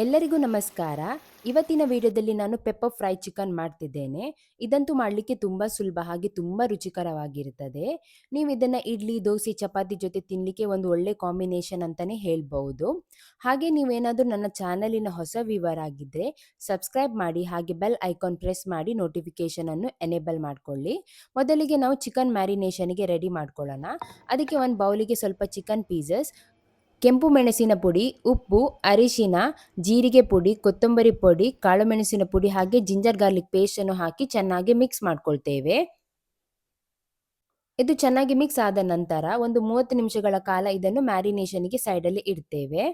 ಎಲ್ಲರಿಗೂ ನಮಸ್ಕಾರ. ಇವತ್ತಿನ ವಿಡಿಯೋದಲ್ಲಿ ನಾನು ಪೆಪ್ಪರ್ ಫ್ರೈ ಚಿಕನ್ ಮಾಡ್ತಿದ್ದೇನೆ. ಇದಂತೂ ಮಾಡಲಿಕ್ಕೆ ತುಂಬ ಸುಲಭ ಹಾಗೆ ತುಂಬ ರುಚಿಕರವಾಗಿರುತ್ತದೆ. ನೀವು ಇದನ್ನು ಇಡ್ಲಿ, ದೋಸೆ, ಚಪಾತಿ ಜೊತೆ ತಿನ್ನಲಿಕ್ಕೆ ಒಂದು ಒಳ್ಳೆ ಕಾಂಬಿನೇಷನ್ ಅಂತಲೇ ಹೇಳ್ಬೋದು. ಹಾಗೆ ನೀವೇನಾದರೂ ನನ್ನ ಚಾನಲಿನ ಹೊಸ ವ್ಯೂವರ್ ಆಗಿದ್ದರೆ ಸಬ್ಸ್ಕ್ರೈಬ್ ಮಾಡಿ ಹಾಗೆ ಬೆಲ್ ಐಕಾನ್ ಪ್ರೆಸ್ ಮಾಡಿ ನೋಟಿಫಿಕೇಷನನ್ನು ಎನೇಬಲ್ ಮಾಡಿಕೊಳ್ಳಿ. ಮೊದಲಿಗೆ ನಾವು ಚಿಕನ್ ಮ್ಯಾರಿನೇಷನ್ಗೆ ರೆಡಿ ಮಾಡ್ಕೊಳ್ಳೋಣ. ಅದಕ್ಕೆ ಒಂದು ಬೌಲಿಗೆ ಸ್ವಲ್ಪ ಚಿಕನ್ ಪೀಸಸ್, ಕೆಂಪು ಮೆಣಸಿನ ಪುಡಿ, ಉಪ್ಪು, ಅರಿಶಿನ, ಜೀರಿಗೆ ಪುಡಿ, ಕೊತ್ತಂಬರಿ ಪುಡಿ, ಕಾಳುಮೆಣಸಿನ ಪುಡಿ ಹಾಗೆ ಜಿಂಜರ್ ಗಾರ್ಲಿಕ್ ಪೇಸ್ಟನ್ನು ಹಾಕಿ ಚೆನ್ನಾಗಿ ಮಿಕ್ಸ್ ಮಾಡ್ಕೊಳ್ತೇವೆ. ಇದು ಚೆನ್ನಾಗಿ ಮಿಕ್ಸ್ ಆದ ನಂತರ ಒಂದು 30 ನಿಮಿಷಗಳ ಕಾಲ ಇದನ್ನು ಮ್ಯಾರಿನೇಷನ್ಗೆ ಸೈಡಲ್ಲಿ ಇಡ್ತೇವೆ.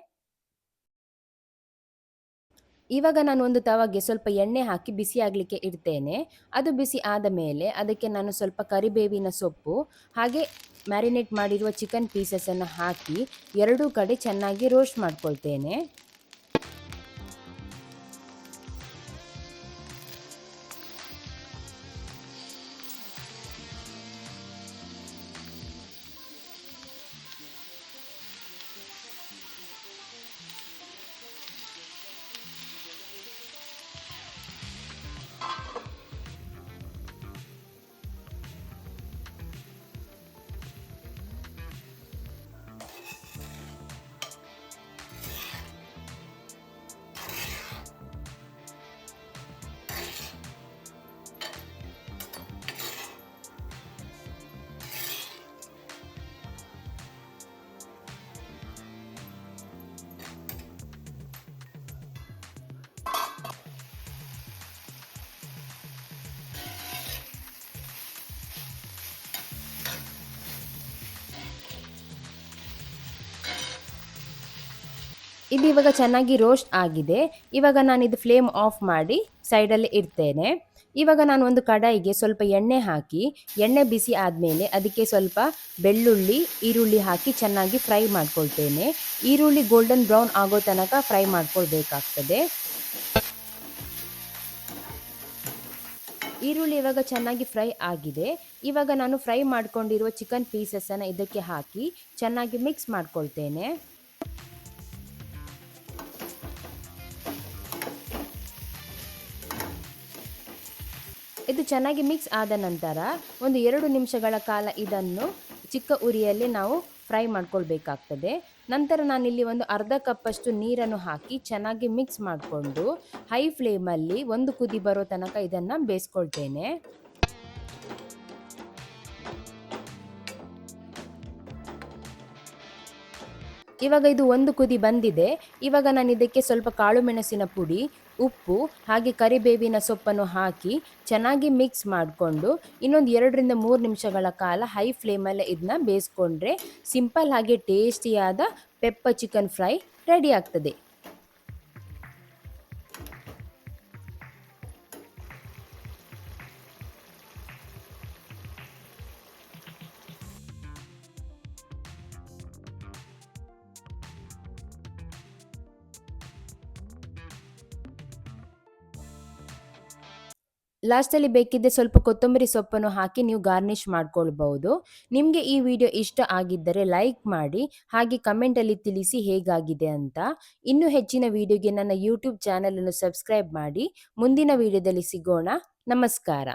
ಇವಾಗ ನಾನು ಒಂದು ತವಾಗೆ ಸ್ವಲ್ಪ ಎಣ್ಣೆ ಹಾಕಿ ಬಿಸಿ ಆಗಲಿಕ್ಕೆ ಇಡ್ತೇನೆ. ಅದು ಬಿಸಿ ಆದ ಮೇಲೆ ಅದಕ್ಕೆ ನಾನು ಸ್ವಲ್ಪ ಕರಿಬೇವಿನ ಸೊಪ್ಪು ಹಾಗೆ ಮ್ಯಾರಿನೇಟ್ ಮಾಡಿರುವ ಚಿಕನ್ ಪೀಸಸನ್ನು ಹಾಕಿ ಎರಡೂ ಕಡೆ ಚೆನ್ನಾಗಿ ರೋಸ್ಟ್ ಮಾಡ್ಕೊಳ್ತೇನೆ. ಇದು ಇವಾಗ ಚೆನ್ನಾಗಿ ರೋಸ್ಟ್ ಆಗಿದೆ. ಇವಾಗ ನಾನು ಇದು ಫ್ಲೇಮ್ ಆಫ್ ಮಾಡಿ ಸೈಡಲ್ಲಿ ಇಡ್ತೇನೆ. ಇವಾಗ ನಾನು ಒಂದು ಕಡಾಯಿಗೆ ಸ್ವಲ್ಪ ಎಣ್ಣೆ ಹಾಕಿ, ಎಣ್ಣೆ ಬಿಸಿ ಆದಮೇಲೆ ಅದಕ್ಕೆ ಸ್ವಲ್ಪ ಬೆಳ್ಳುಳ್ಳಿ, ಈರುಳ್ಳಿ ಹಾಕಿ ಚೆನ್ನಾಗಿ ಫ್ರೈ ಮಾಡ್ಕೊಳ್ತೇನೆ. ಈರುಳ್ಳಿ ಗೋಲ್ಡನ್ ಬ್ರೌನ್ ಆಗೋ ತನಕ ಫ್ರೈ ಮಾಡ್ಕೊಳ್ಬೇಕಾಗ್ತದೆ. ಈರುಳ್ಳಿ ಇವಾಗ ಚೆನ್ನಾಗಿ ಫ್ರೈ ಆಗಿದೆ. ಇವಾಗ ನಾನು ಫ್ರೈ ಮಾಡ್ಕೊಂಡಿರುವ ಚಿಕನ್ ಪೀಸಸನ್ನು ಇದಕ್ಕೆ ಹಾಕಿ ಚೆನ್ನಾಗಿ ಮಿಕ್ಸ್ ಮಾಡ್ಕೊಳ್ತೇನೆ. ಇದು ಚೆನ್ನಾಗಿ ಮಿಕ್ಸ್ ಆದ ನಂತರ ಒಂದು 2 ನಿಮಿಷಗಳ ಕಾಲ ಇದನ್ನು ಚಿಕ್ಕ ಉರಿಯಲ್ಲಿ ನಾವು ಫ್ರೈ ಮಾಡ್ಕೊಳ್ಬೇಕಾಗ್ತದೆ. ನಂತರ ನಾನಿಲ್ಲಿ ಒಂದು ಅರ್ಧ ಕಪ್ಪಷ್ಟು ನೀರನ್ನು ಹಾಕಿ ಚೆನ್ನಾಗಿ ಮಿಕ್ಸ್ ಮಾಡಿಕೊಂಡು ಹೈ ಫ್ಲೇಮಲ್ಲಿ ಒಂದು ಕುದಿ ಬರೋ ತನಕ ಇದನ್ನು ಬೇಯಿಸ್ಕೊಳ್ತೇನೆ. ಇವಾಗ ಇದು ಒಂದು ಕುದಿ ಬಂದಿದೆ. ಇವಾಗ ನಾನು ಇದಕ್ಕೆ ಸ್ವಲ್ಪ ಕಾಳು ಮೆಣಸಿನ ಪುಡಿ, ಉಪ್ಪು ಹಾಗೆ ಕರಿಬೇವಿನ ಸೊಪ್ಪನ್ನು ಹಾಕಿ ಚೆನ್ನಾಗಿ ಮಿಕ್ಸ್ ಮಾಡಿಕೊಂಡು ಇನ್ನೊಂದು 2ರಿಂದ 3 ನಿಮಿಷಗಳ ಕಾಲ ಹೈ ಫ್ಲೇಮಲ್ಲೇ ಇದನ್ನ ಬೇಯಿಸ್ಕೊಂಡ್ರೆ ಸಿಂಪಲ್ ಹಾಗೆ ಟೇಸ್ಟಿಯಾದ ಪೆಪ್ಪರ್ ಚಿಕನ್ ಫ್ರೈ ರೆಡಿ ಆಗ್ತದೆ. ಲಾಸ್ಟಲ್ಲಿ ಬೇಕಿದ್ದರೆ ಸ್ವಲ್ಪ ಕೊತ್ತಂಬರಿ ಸೊಪ್ಪನ್ನು ಹಾಕಿ ನೀವು ಗಾರ್ನಿಷ್ ಮಾಡ್ಕೊಳ್ಬಹುದು. ನಿಮಗೆ ಈ ವಿಡಿಯೋ ಇಷ್ಟ ಆಗಿದ್ದರೆ ಲೈಕ್ ಮಾಡಿ ಹಾಗೆ ಕಮೆಂಟಲ್ಲಿ ತಿಳಿಸಿ ಹೇಗಾಗಿದೆ ಅಂತ. ಇನ್ನೂ ಹೆಚ್ಚಿನ ವಿಡಿಯೋಗೆ ನನ್ನ ಯೂಟ್ಯೂಬ್ ಚಾನಲನ್ನು ಸಬ್ಸ್ಕ್ರೈಬ್ ಮಾಡಿ. ಮುಂದಿನ ವಿಡಿಯೋದಲ್ಲಿ ಸಿಗೋಣ. ನಮಸ್ಕಾರ.